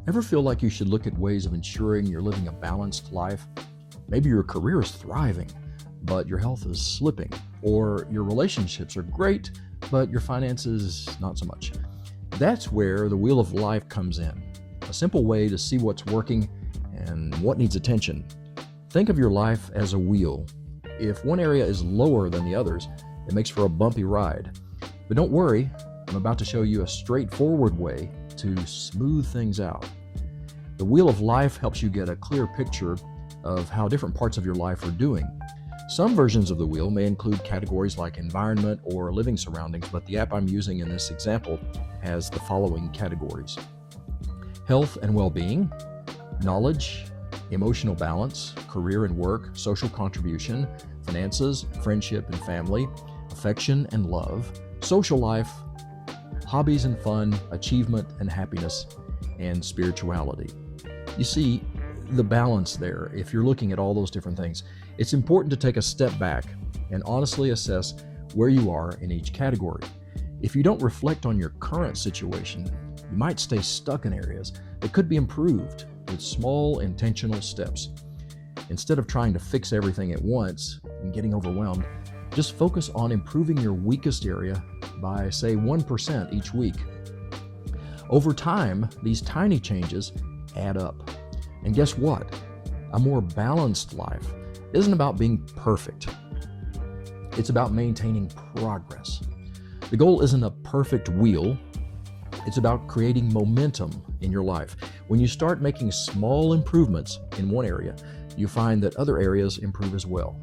Ever feel like you should look at ways of ensuring you're living a balanced life? Maybe your career is thriving, but your health is slipping, or your relationships are great, but your finances not so much. That's where the Wheel of Life comes in. A simple way to see what's working and what needs attention. Think of your life as a wheel. If one area is lower than the others, it makes for a bumpy ride. But don't worry, I'm about to show you a straightforward way to smooth things out. The Wheel of Life helps you get a clear picture of how different parts of your life are doing. Some versions of the wheel may include categories like environment or living surroundings, but the app I'm using in this example has the following categories: health and well-being, knowledge, emotional balance, career and work, social contribution, finances, friendship and family, affection and love, social life, hobbies and fun, achievement and happiness, and spirituality. You see the balance there. If you're looking at all those different things, it's important to take a step back and honestly assess where you are in each category. If you don't reflect on your current situation, you might stay stuck in areas that could be improved with small intentional steps. Instead of trying to fix everything at once and getting overwhelmed, just focus on improving your weakest area by, say, 1% each week. Over time, these tiny changes add up. And guess what? A more balanced life isn't about being perfect. It's about maintaining progress. The goal isn't a perfect wheel. It's about creating momentum in your life. When you start making small improvements in one area, you find that other areas improve as well.